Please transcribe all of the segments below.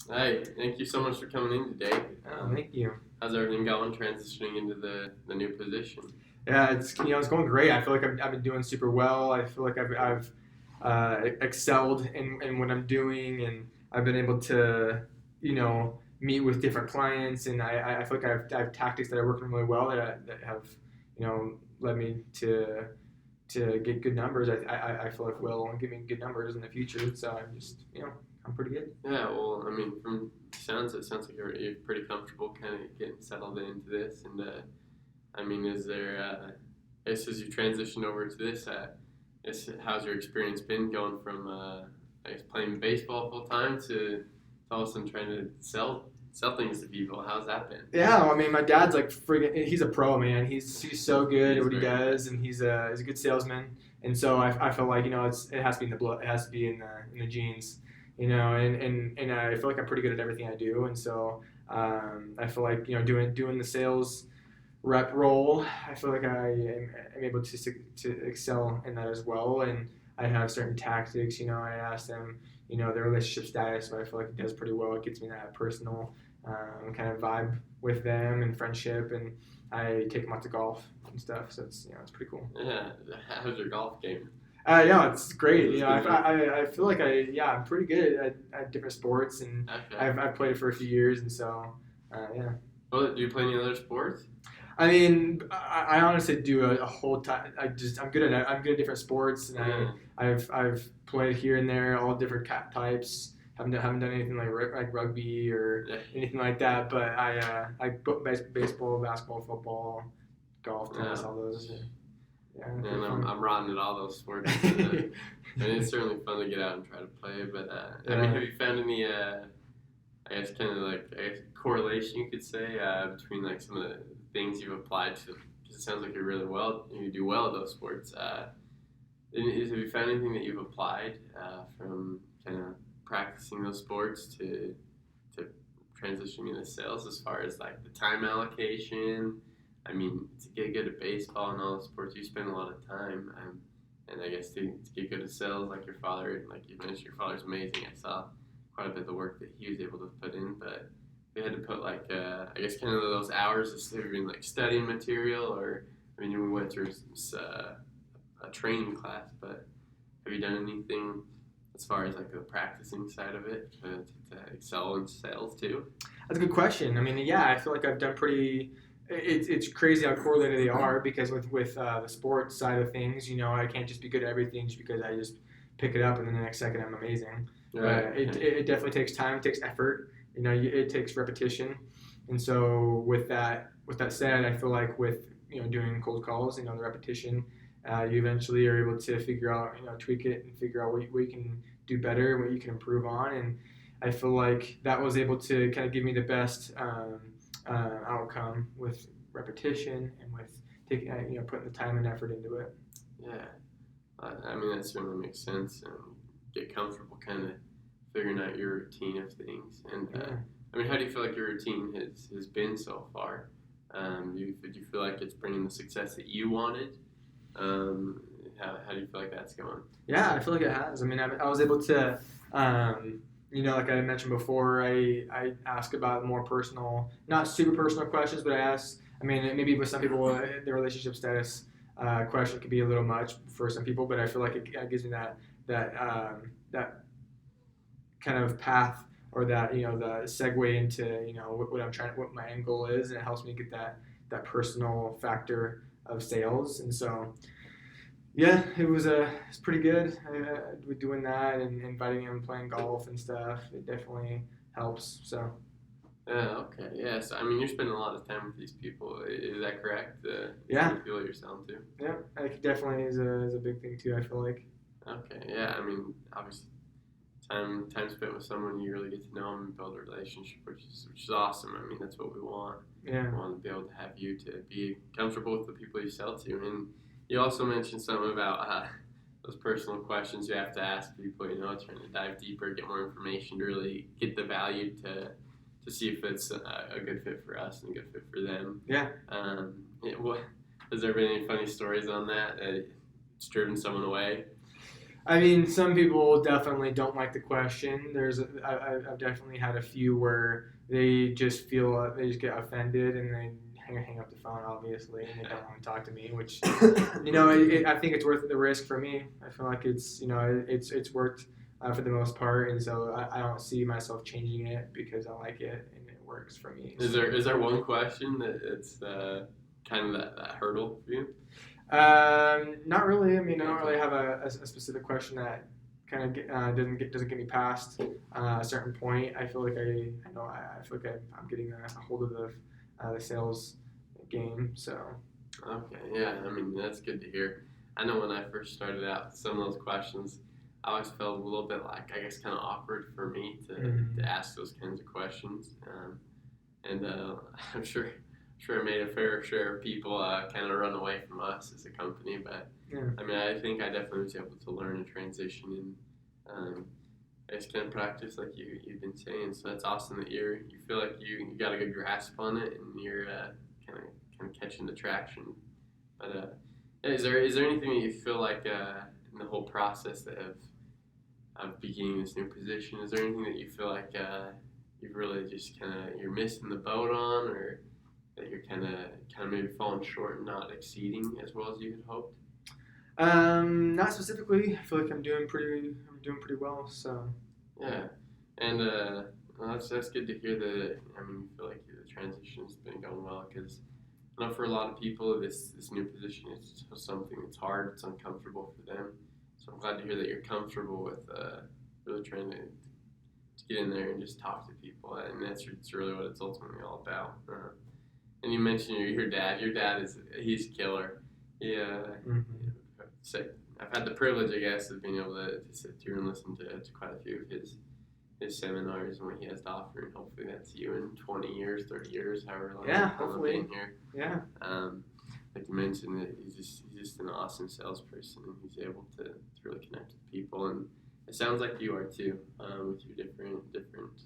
Hi, thank you so much for coming in today. Thank you. How's everything going transitioning into the new position? Yeah, it's going great. I feel like I've been doing super well. I feel like I've excelled in what I'm doing, and I've been able to meet with different clients, and I feel like I have tactics that are working really well that have led me to get good numbers. I feel like will give me good numbers in the future. So I'm just I'm pretty good. Yeah, well, I mean, from it sounds like you're pretty comfortable kind of getting settled into this. And I mean, is there, I guess as you transition over to this, how's your experience been going from, I guess, playing baseball full time to all of a sudden trying to sell things to people? How's that been? Yeah, I mean, my dad's like friggin' he's a pro, man. He's so good at He's what he very does, and he's a good salesman. And so I feel like it has to be in the blood, it has to be in the genes, and I feel like I'm pretty good at everything I do, and so I feel like doing the sales rep role, I feel like am able to excel in that as well, and I have certain tactics. I ask them, their relationship status, but I feel like it does pretty well. It gets me that personal kind of vibe with them and friendship, and I take them out to golf and stuff. So it's pretty cool. Yeah, how's your golf game? Yeah, it's great. It's I feel like I'm pretty good at different sports, and Okay. I've played for a few years, and so yeah. Well, do you play any other sports? I mean, I honestly do a whole time. I'm good at different sports, and Yeah. I've played here and there, all different cat types. Haven't done anything like rugby or Yeah. anything like that. But baseball, basketball, football, golf, tennis, Yeah. all those. Yeah, And pretty I'm, fun. I'm rotten at all those sports. And it's certainly fun to get out and try to play. But I mean, Yeah. have you found any, I guess, kind of like correlation you could say between like some of the things you've applied to? Because it sounds like you do well at those sports. Have you found anything that you've applied from kind of practicing those sports to transitioning into sales as far as like the time allocation? I mean, to get good at baseball and all the sports, you spend a lot of time. And I guess to get good at sales, like your father, like you mentioned, your father's amazing. I saw quite a bit of the work that he was able to put in, but we had to put like, I guess, kind of those hours of studying, like studying material, or I mean, we went through a training class, but have you done anything as far as like the practicing side of it to excel in sales too? That's a good question. I mean, yeah, I feel like I've done pretty. It's crazy how correlated they are because with the sports side of things, I can't just be good at everything just because I just pick it up and then the next second I'm amazing. Right. It definitely takes time, it takes effort. It takes repetition, and so with that said, I feel like with doing cold calls, the repetition, you eventually are able to figure out, tweak it and figure out what you can do better, what you can improve on, and I feel like that was able to kind of give me the best outcome with repetition and with taking, putting the time and effort into it. Yeah. I mean, that certainly makes sense. And get comfortable kind of figuring out your routine of things. And Yeah. I mean, how do you feel like your routine has been so far? Do you feel like it's bringing the success that you wanted? How do you feel like that's going? Yeah, I feel like it has. I mean, I was able to, like I mentioned before, I ask about more personal, not super personal questions, but I ask, I mean, maybe with some people, the relationship status question could be a little much for some people, but I feel like it gives me that kind of path or that, the segue into, what I'm trying, what my end goal is, and it helps me get that personal factor of sales. And so, yeah, it's pretty good. With doing that and inviting him, playing golf and stuff, it definitely helps. So Yeah, okay. Yeah, so I mean, you're spending a lot of time with these people. Is that correct? yeah, The people that you're selling to? yeah, it definitely is a big thing too. I feel like Okay, yeah, I mean, obviously, time spent with someone, you really get to know them and build a relationship, which is awesome. I mean, that's what we want. yeah, We want to be able to have you to be comfortable with the people you sell to. And you also mentioned something about those personal questions you have to ask people, trying to dive deeper, get more information to really get the value to see if it's a good fit for us and a good fit for them. yeah. Has there been any funny stories on that? It's driven someone away? I mean, some people definitely don't like the question. I've definitely had a few where they just feel they just get offended and they hang up the phone, obviously, and they don't want to talk to me. Which, I think it's worth the risk for me. I feel like it's worked for the most part, and so I don't see myself changing it because I like it and it works for me. Is there one question that it's kind of that hurdle for you? Not really. I mean, I don't really have a specific question that kind of doesn't get me past a certain point. I feel like I feel like I'm getting a hold of the sales game. So Okay, yeah, I mean, that's good to hear. I know when I first started out, some of those questions, I always felt a little bit like, I guess, kind of awkward for me to ask those kinds of questions. And I'm sure I made a fair share of people kind of run away from us as a company. But yeah. I mean, I think I definitely was able to learn and transition and I just kind of practice like you've been saying. So that's awesome that you feel like you got a good grasp on it and you're kind of catching the traction. But yeah, is there anything that you feel like in the whole process of beginning this new position? Is there anything that you feel like you've really just you're missing the boat on, or that you're kind of maybe falling short and not exceeding as well as you had hoped? Not specifically. I feel like I'm doing pretty well. So Yeah, and well, that's good to hear that. I mean, you feel like the transition's been going well because I know for a lot of people, this new position is something that's hard. It's uncomfortable for them. So I'm glad to hear that you're comfortable with really trying to get in there and just talk to people, and it's really what it's ultimately all about. And you mentioned your dad. Your dad he's a killer. Yeah. So I've had the privilege, I guess, of being able to sit through and listen to quite a few of his seminars and what he has to offer, and hopefully that's you in 20 years, 30 years, however long you've been here. Yeah. Like you mentioned, that he's just an awesome salesperson, and he's able to really connect with people, and it sounds like you are too, with your different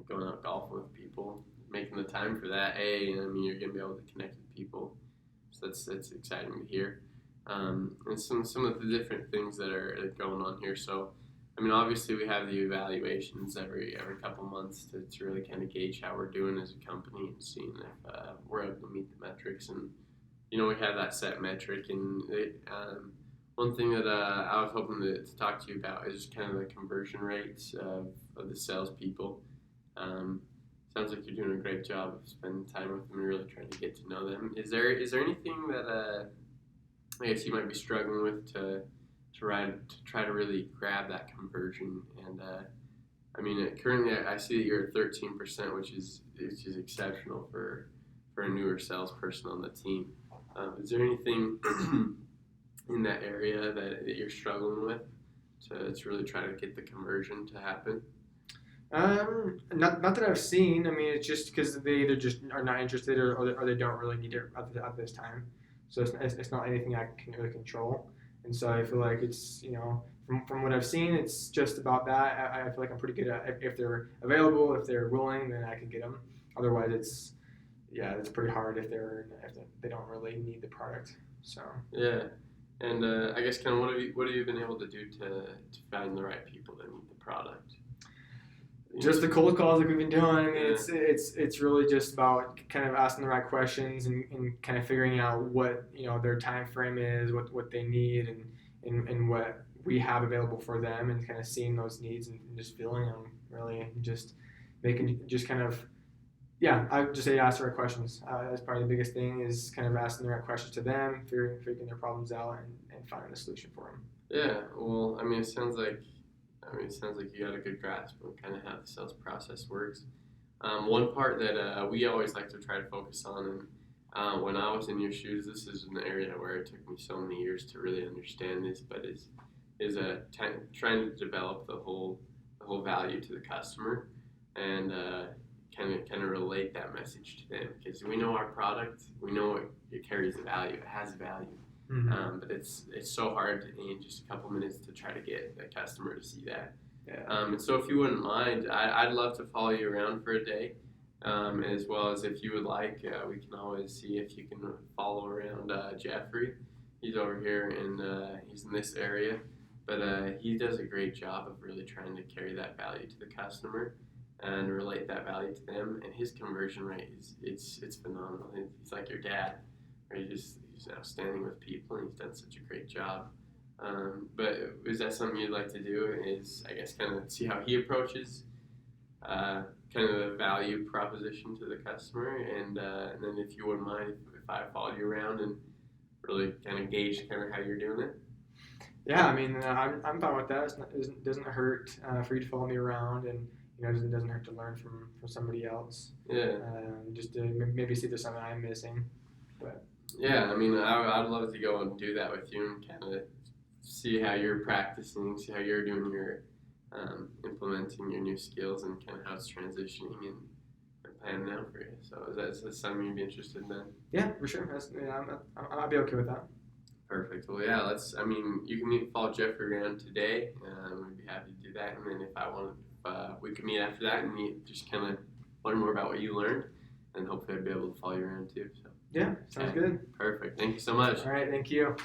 going out golfing with people, making the time for that. I mean, you're gonna be able to connect with people, so that's exciting to hear. And some of the different things that are going on here. So, I mean, obviously we have the evaluations every couple months to really kind of gauge how we're doing as a company and seeing if we're able to meet the metrics. And we have that set metric. And one thing that I was hoping to talk to you about is kind of the conversion rates of the salespeople. Sounds like you're doing a great job of spending time with them and really trying to get to know them. Is there anything that I guess you might be struggling with to try to really grab that conversion? And I mean, currently I see that you're at 13%, which is exceptional for a newer salesperson on the team. Is there anything in that area that you're struggling with to really try to get the conversion to happen? Not that I've seen. I mean, it's just because they either just are not interested or they don't really need it at this time. So it's not anything I can really control. And so I feel like it's, from what I've seen, it's just about that. I feel like I'm pretty good at if they're available, if they're willing, then I can get them. Otherwise, it's pretty hard if they don't really need the product. So yeah, and I guess kind of what have you been able to do to find the right people that need the product? Just the cold calls that we've been doing. I mean, it's really just about kind of asking the right questions and kind of figuring out what their time frame is, what they need, and what we have available for them, and kind of seeing those needs and just filling them really, and just making I would just say ask the right questions. That's probably the biggest thing is kind of asking the right questions to them, figuring their problems out, and finding a solution for them. Yeah, well, I mean, it sounds like you got a good grasp on kind of how the sales process works. One part that we always like to try to focus on, and when I was in your shoes, this is an area where it took me so many years to really understand this, but is trying to develop the whole value to the customer, and kind of relate that message to them, because we know our product, we know it carries a value, it has value. Mm-hmm. But it's so hard in just a couple minutes to try to get the customer to see that. Yeah. And so if you wouldn't mind, I'd love to follow you around for a day, as well as if you would like, we can always see if you can follow around Jeffrey. He's over here and he's in this area. but he does a great job of really trying to carry that value to the customer and relate that value to them. And his conversion rate it's phenomenal. He's like your dad, where he's outstanding with people, and he's done such a great job. But is that something you'd like to do? Is I guess kind of see how he approaches kind of the value proposition to the customer, and then if you wouldn't mind if I followed you around and really kind of gauge kind of how you're doing it. Yeah, I mean, I'm fine with that. It doesn't hurt for you to follow me around, and it doesn't hurt to learn from somebody else. Yeah. Just to maybe see there's something I'm missing. But yeah, I mean, I'd love to go and do that with you and kind of see how you're practicing, see how you're doing your implementing your new skills and kind of how it's transitioning and planning out for you. So is that something you'd be interested in then? Yeah, for sure. I'll be okay with that. Perfect. Well, yeah, you can follow Jeffrey around today. We'd be happy to do that. And then we could meet after that and just kind of learn more about what you learned, and hopefully I'd be able to follow you around too. So yeah, sounds good. Perfect. Thank you so much. All right, thank you.